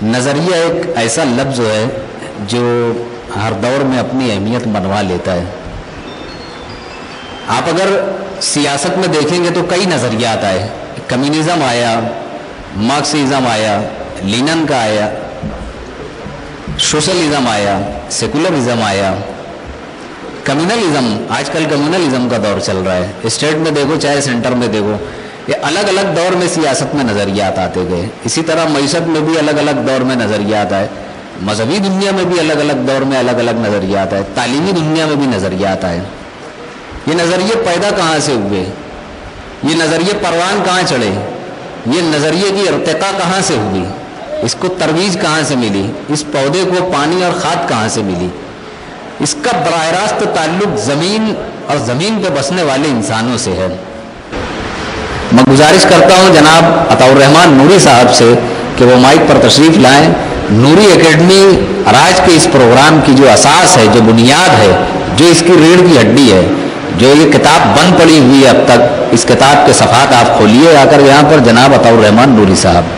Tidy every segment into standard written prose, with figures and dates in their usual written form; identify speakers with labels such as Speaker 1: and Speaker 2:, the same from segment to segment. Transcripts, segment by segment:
Speaker 1: نظریہ ایک ایسا لفظ ہے جو ہر دور میں اپنی اہمیت منوا لیتا ہے. آپ اگر سیاست میں دیکھیں گے تو کئی نظریات آئے. کمیونزم آیا, مارکسزم آیا, لینن کا آیا, سوشلزم آیا, سیکولرزم آیا, کمیونلزم. آج کل کمیونلزم کا دور چل رہا ہے. اسٹیٹ میں دیکھو چاہے سینٹر میں دیکھو, یہ الگ الگ دور میں سیاست میں نظریات آتے گئے. اسی طرح معیشت میں بھی الگ الگ دور میں نظریات آئے. مذہبی دنیا میں بھی الگ الگ دور میں الگ الگ نظریات آئے. تعلیمی دنیا میں بھی نظریات آئے. یہ نظریے پیدا کہاں سے ہوئے؟ یہ نظریے پروان کہاں چڑھے؟ یہ نظریے کی ارتقاء کہاں سے ہوئی؟ اس کو ترویج کہاں سے ملی؟ اس پودے کو پانی اور کھاد کہاں سے ملی؟ اس کا براہ راست تعلق زمین اور زمین پہ بسنے والے انسانوں سے ہے. میں گزارش کرتا ہوں جناب عطاءالرحمن نوری صاحب سے کہ وہ مائک پر تشریف لائیں. نوری اکیڈمی آج کے اس پروگرام کی جو اساس ہے, جو بنیاد ہے, جو اس کی ریڑھ کی ہڈی ہے, جو یہ کتاب بند پڑی ہوئی ہے اب تک, اس کتاب کے صفحات آپ کھولیے آ کر یہاں پر جناب عطاءالرحمن نوری صاحب.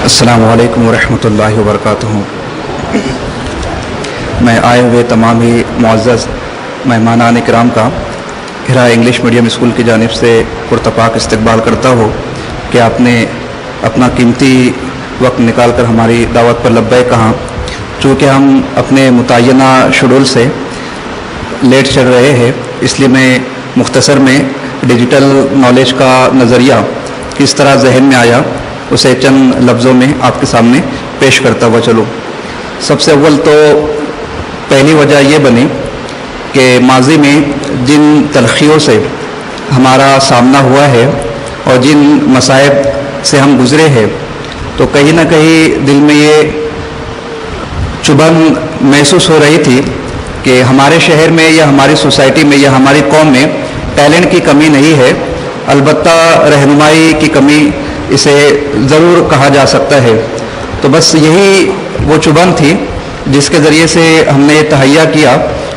Speaker 2: السلام علیکم ورحمۃ اللہ وبرکاتہ. میں آئے ہوئے تمام ہی معزز مہمانان کرام کا ہرا انگلش میڈیم اسکول کی جانب سے پرتپاک استقبال کرتا ہوں کہ آپ نے اپنا قیمتی وقت نکال کر ہماری دعوت پر لبیک کہا. چونکہ ہم اپنے متعینہ شیڈول سے لیٹ چل رہے ہیں, اس لیے میں مختصر میں ڈیجیٹل نالج کا نظریہ کس طرح ذہن میں آیا اسے چند لفظوں میں آپ کے سامنے پیش کرتا ہوا چلوں. سب سے اول تو پہلی وجہ یہ بنی کہ ماضی میں جن تلخیوں سے ہمارا سامنا ہوا ہے اور جن مصائب سے ہم گزرے ہیں, تو کہیں نہ کہیں دل میں یہ چبھن محسوس ہو رہی تھی کہ ہمارے شہر میں یا ہماری سوسائٹی میں یا ہماری قوم میں ٹیلنٹ کی کمی نہیں ہے, البتہ رہنمائی کی کمی اسے ضرور کہا جا سکتا ہے. تو بس یہی وہ چبھن تھی جس کے ذریعے سے ہم نے یہ تہیہ کیا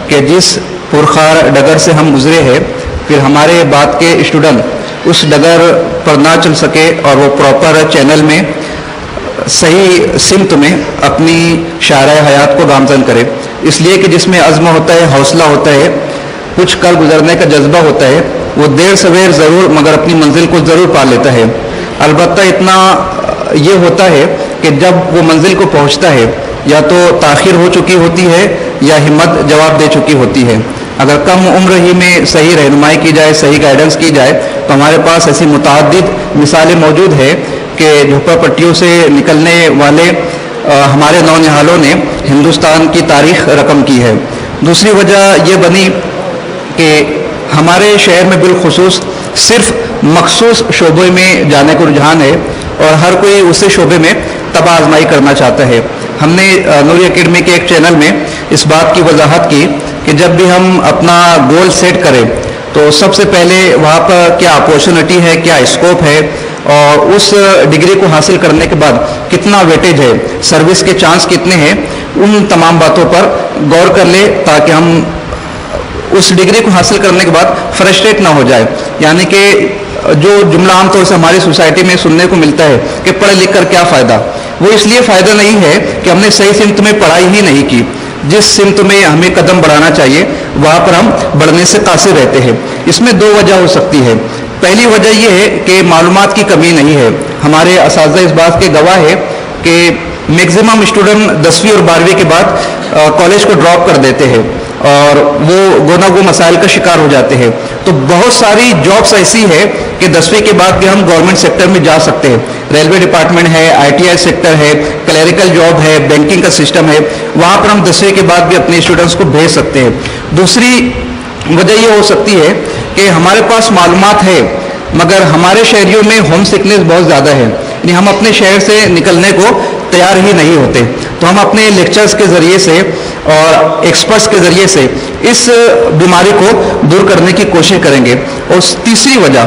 Speaker 2: کہ جس پرخار ڈگر سے ہم گزرے ہیں, پھر ہمارے بعد کے اسٹوڈنٹ اس ڈگر پر نہ چل سکے اور وہ پراپر چینل میں صحیح سمت میں اپنی شاہراہ حیات کو گامزن کرے. اس لیے کہ جس میں عزم ہوتا ہے, حوصلہ ہوتا ہے, کچھ کر گزرنے کا جذبہ ہوتا ہے, وہ دیر سویر ضرور مگر اپنی منزل کو ضرور پا لیتا ہے. البتہ اتنا یہ ہوتا ہے کہ جب وہ منزل کو پہنچتا ہے یا تو تاخیر ہو چکی ہوتی ہے یا ہمت جواب دے چکی ہوتی ہے. اگر کم عمر ہی میں صحیح رہنمائی کی جائے, صحیح گائیڈنس کی جائے, تو ہمارے پاس ایسی متعدد مثالیں موجود ہیں کہ جھوپڑ پٹیوں سے نکلنے والے ہمارے نونہالوں نے ہندوستان کی تاریخ رقم کی ہے. دوسری وجہ یہ بنی کہ ہمارے شہر میں بالخصوص صرف مخصوص شعبے میں جانے کو رجحان ہے اور ہر کوئی اسی شعبے میں تباہ آزمائی کرنا چاہتا ہے. ہم نے نوری اکیڈمی کے ایک چینل میں اس بات کی وضاحت کی کہ جب بھی ہم اپنا گول سیٹ کریں تو سب سے پہلے وہاں پر کیا اپورچونٹی ہے, کیا اسکوپ ہے, اور اس ڈگری کو حاصل کرنے کے بعد کتنا ویٹیج ہے, سروس کے چانس کتنے ہیں, ان تمام باتوں پر غور کر لے تاکہ ہم اس ڈگری کو حاصل کرنے کے بعد فرسٹریٹ نہ ہو جائے. یعنی کہ جو جملہ عام طور سے ہماری سوسائٹی میں سننے کو ملتا ہے کہ پڑھ لکھ کر کیا فائدہ, وہ اس لیے فائدہ نہیں ہے کہ ہم نے صحیح سمت میں پڑھائی ہی نہیں کی. جس سمت میں ہمیں قدم بڑھانا چاہیے وہاں پر ہم بڑھنے سے قاصر رہتے ہیں. اس میں دو وجہ ہو سکتی ہے. پہلی وجہ یہ ہے کہ معلومات کی کمی نہیں ہے. ہمارے اساتذہ اس بات کے گواہ ہے کہ میکزیمم اسٹوڈنٹ 10ویں اور 12ویں کے بعد کالج کو ڈراپ کر دیتے ہیں اور وہ گونا گو مسائل کا شکار ہو جاتے ہیں. تو بہت ساری جابس ایسی ہے کہ 10ویں کے بعد بھی ہم گورنمنٹ سیکٹر میں جا سکتے ہیں. ریلوے ڈپارٹمنٹ ہے, ITI سیکٹر ہے, کلیریکل جاب ہے, بینکنگ کا سسٹم ہے, وہاں پر ہم 10ویں کے بعد بھی اپنے اسٹوڈنٹس کو بھیج سکتے ہیں. دوسری وجہ یہ ہو سکتی ہے کہ ہمارے پاس معلومات ہے مگر ہمارے شہریوں میں ہوم سکنس بہت زیادہ ہے, یعنی ہم اپنے شہر سے نکلنے کو تیار ہی نہیں ہوتے. تو ہم اپنے لیکچرز کے ذریعے سے اور ایکسپرٹس کے ذریعے سے اس بیماری کو دور کرنے کی کوشش کریں گے. اور تیسری وجہ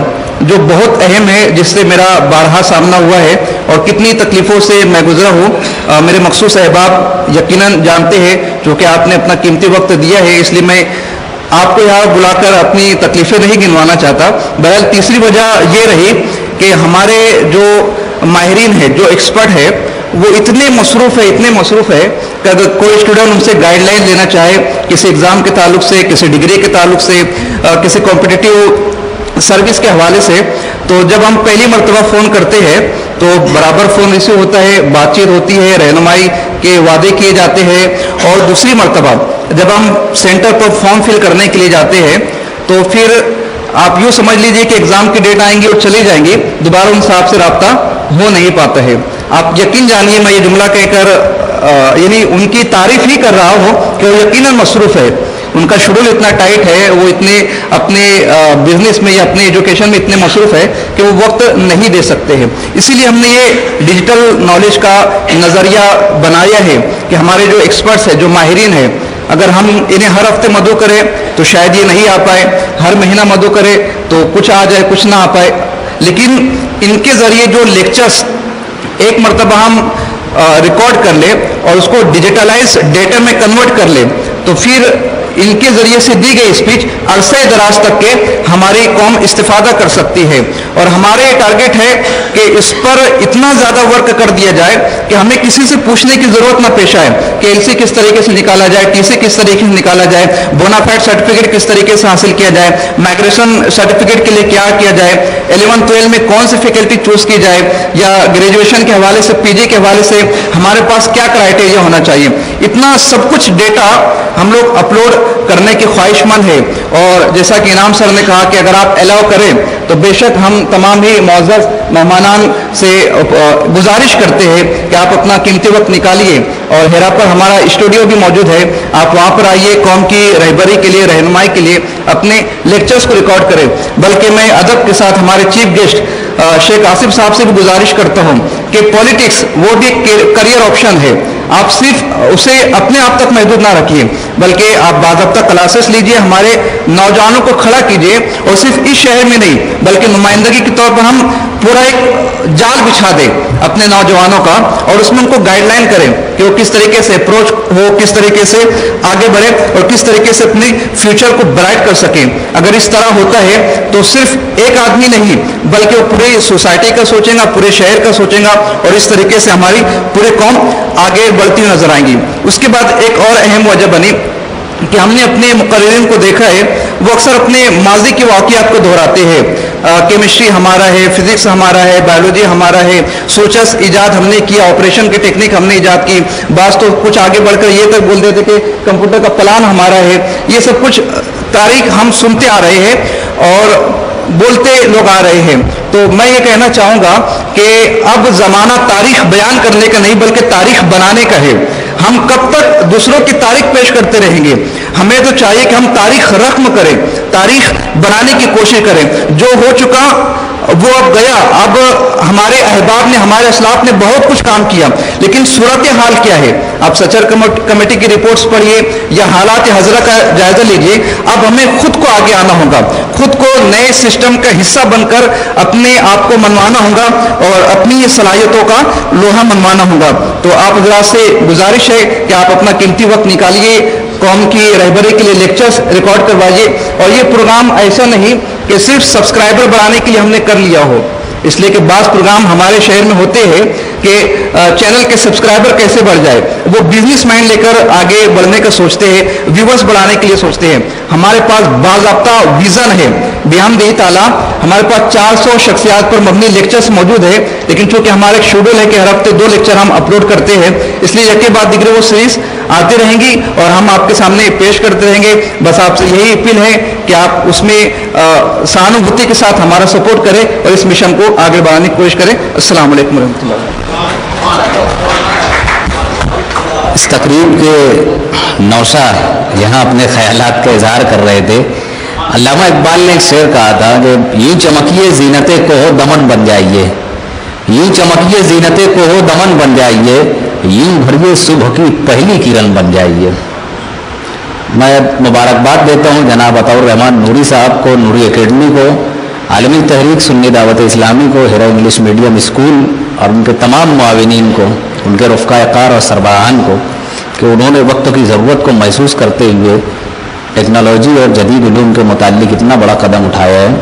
Speaker 2: جو بہت اہم ہے، جس سے میرا بارہا سامنا ہوا ہے اور کتنی تکلیفوں سے میں گزرا ہوں، میرے مخصوص احباب یقیناً جانتے ہیں، چونکہ آپ نے اپنا قیمتی وقت دیا ہے، اس لیے میں آپ کو یہاں بلا کر اپنی تکلیفیں نہیں گنوانا چاہتا. بہرحال تیسری وجہ یہ رہی کہ ہمارے جو ماہرین ہیں، جو ایکسپرٹ ہے، وہ اتنے مصروف ہے کہ اگر کوئی اسٹوڈنٹ ان سے گائیڈ لائن لینا چاہے کسی ایگزام کے تعلق سے، کسی ڈگری کے تعلق سے، کسی کمپٹیٹیو سروس کے حوالے سے، تو جب ہم پہلی مرتبہ فون کرتے ہیں تو برابر فون ریسیو ہوتا ہے، بات چیت ہوتی ہے، رہنمائی کے وعدے کیے جاتے ہیں، اور دوسری مرتبہ جب ہم سینٹر پر فارم فل کرنے کے لیے جاتے ہیں تو پھر آپ یوں سمجھ لیجئے کہ ایگزام کی ڈیٹ آئیں گی اور چلی جائیں گی، دوبارہ ان صاحب سے رابطہ ہو نہیں پاتا ہے. آپ یقین جانیے، میں یہ جملہ کہہ کر یعنی ان کی تعریف ہی کر رہا ہوں کہ وہ یقیناً مصروف ہے، ان کا شیڈول اتنا ٹائٹ ہے، وہ اتنے اپنے بزنس میں یا اپنے ایجوکیشن میں اتنے مصروف ہے کہ وہ وقت نہیں دے سکتے ہیں. اسی لیے ہم نے یہ ڈیجیٹل نالج کا نظریہ بنایا ہے کہ ہمارے جو ایکسپرٹس ہیں، جو ماہرین ہیں، اگر ہم انہیں ہر ہفتے مدعو کریں تو شاید یہ نہیں آ پائے، ہر مہینہ مدعو کرے تو کچھ آ جائے، کچھ نہ آ پائے، لیکن ان کے ذریعے جو لیکچرز ایک مرتبہ ہم ریکارڈ کر لیں اور اس کو ڈیجیٹلائز ڈیٹا میں کنورٹ کر لیں تو پھر ان کے ذریعے سے دی گئی اسپیچ عرصہ دراز تک کے ہماری قوم استفادہ کر سکتی ہے. اور ہمارے ٹارگٹ ہے کہ اس پر اتنا زیادہ ورک کر دیا جائے کہ ہمیں کسی سے پوچھنے کی ضرورت نہ پیش آئے کہ ایل سی کس طریقے سے نکالا جائے، ٹی سی کس طریقے سے نکالا جائے، بونافائڈ سرٹیفکیٹ کس طریقے سے حاصل کیا جائے، مائگریشن سرٹیفکیٹ کے لیے کیا جائے، 11-12 میں کون سی فیکلٹی چوز کی جائے، یا گریجویشن کے حوالے سے، پی جی کے حوالے سے ہمارے پاس کیا کرائٹیریا ہونا چاہیے. اتنا سب کچھ ڈیٹا ہم لوگ اپلوڈ کرنے کے خواہش مند ہے. اور جیسا کہ انعام سر نے کہا کہ اگر آپ الاؤ کریں تو بے شک ہم تمام ہی معزز مہمانان سے گزارش کرتے ہیں کہ آپ اپنا قیمتی وقت نکالیے، اور ہیرا پر ہمارا اسٹوڈیو بھی موجود ہے، آپ وہاں پر آئیے، قوم کی رہبری کے لیے، رہنمائی کے لیے اپنے لیکچرز کو ریکارڈ کریں. بلکہ میں ادب کے ساتھ ہمارے چیف گیسٹ شیخ آصف صاحب سے بھی گزارش کرتا ہوں کہ پالیٹکس وہ بھی کریئر آپشن ہے، آپ صرف اسے اپنے آپ تک محدود نہ رکھیے، بلکہ آپ باضابطہ کلاسز لیجئے، ہمارے نوجوانوں کو کھڑا کیجئے، اور صرف اس شہر میں نہیں بلکہ نمائندگی کے طور پر ہم پورا ایک جال بچھا دیں اپنے نوجوانوں کا، اور اس میں ان کو گائیڈ لائن کریں کہ وہ کس طریقے سے اپروچ ہو، کس طریقے سے آگے بڑھے، اور کس طریقے سے اپنی فیوچر کو برائٹ کر سکیں. اگر اس طرح ہوتا ہے تو صرف ایک آدمی نہیں بلکہ وہ پوری سوسائٹی کا سوچیں گا، پورے شہر کا سوچیں گا، اور اس طریقے سے ہماری پورے قوم آگے بڑھتی ہوئی نظر آئیں گی. اس کے بعد ایک اور اہم وجہ بنی کہ ہم نے اپنے مقررین کو دیکھا ہے، وہ اکثر اپنے ماضی کے واقعات کو دہراتے ہیں. کیمسٹری ہمارا ہے، فزکس ہمارا ہے، بایولوجی ہمارا ہے، سوچس ایجاد ہم نے کیا، آپریشن کی ٹیکنیک ہم نے ایجاد کی، بعض تو کچھ آگے بڑھ کر یہ تک بول دیتے کہ کمپیوٹر کا پلان ہمارا ہے. یہ سب کچھ تاریخ ہم سنتے آ رہے ہیں اور بولتے لوگ آ رہے ہیں. تو میں یہ کہنا چاہوں گا کہ اب زمانہ تاریخ بیان کرنے کا نہیں بلکہ تاریخ بنانے کا ہے. ہم کب تک دوسروں کی تاریخ پیش کرتے رہیں گے؟ ہمیں تو چاہیے کہ ہم تاریخ رقم کریں، تاریخ بنانے کی کوشش کریں. جو ہو چکا وہ اب گیا. اب ہمارے احباب نے، ہمارے اسلاف نے بہت کچھ کام کیا، لیکن صورتحال کیا ہے؟ آپ سچر کمیٹی کی رپورٹس پڑھیے یا حالات حاضرہ کا جائزہ لیجیے. اب ہمیں خود کو آگے آنا ہوگا، خود کو نئے سسٹم کا حصہ بن کر اپنے آپ کو منوانا ہوگا اور اپنی صلاحیتوں کا لوہا منوانا ہوگا. تو آپ حضرات سے گزارش ہے کہ آپ اپنا قیمتی وقت نکالیے، قوم کی رہبری کے لیے لیکچرز ریکارڈ کروائیے. اور یہ پروگرام ایسا نہیں کہ صرف سبسکرائبر بڑھانے کے لیے ہم نے کر لیا ہو، اس لیے کہ بعض پروگرام ہمارے شہر میں ہوتے ہیں کہ چینل کے سبسکرائبر کیسے بڑھ جائے، وہ بزنس مائنڈ لے کر آگے بڑھنے کا سوچتے ہیں، ویورز بڑھانے کے لیے سوچتے ہیں. ہمارے پاس باضابطہ ویژن ہے، بیہم دیہی تعالیٰ ہمارے پاس 400 شخصیات پر مبنی لیکچرز موجود ہے. لیکن چونکہ ہمارا ایک شیڈول ہے کہ ہر ہفتے 2 لیکچر ہم اپلوڈ کرتے ہیں، اس لیے یکے بعد دیگر وہ سیریز آتی رہیں گی اور ہم آپ کے سامنے پیش کرتے رہیں گے. بس آپ سے یہی اپیل ہے کہ آپ اس میں سہانوبھوتی کے ساتھ ہمارا سپورٹ کریں اور اس مشن کو آگے بڑھانے کی کوشش کریں. السلام علیکم ورحمۃ اللہ.
Speaker 1: اس تقریب کے نوشا یہاں اپنے خیالات کا اظہار کر رہے تھے. علامہ اقبال نے ایک شعر کہا تھا کہ یوں چمکیے زینت کو ہو دمن بن جائیے، یوں چمکیے زینت کو ہو دمن بن جائیے، یوں بھریے صبح کی پہلی کرن بن جائیے. میں مبارکباد دیتا ہوں جناب عطاء الرحمن نوری صاحب کو، نوری اکیڈمی کو، عالمی تحریک سنی دعوت اسلامی کو، ہیرا انگلش میڈیم اسکول اور ان کے تمام معاونین کو، ان کے رفقائے کار اور سربراہان کو کہ انہوں نے وقت کی ضرورت کو محسوس کرتے ہوئے ٹیکنالوجی اور جدید علوم کے متعلق اتنا بڑا قدم اٹھایا ہے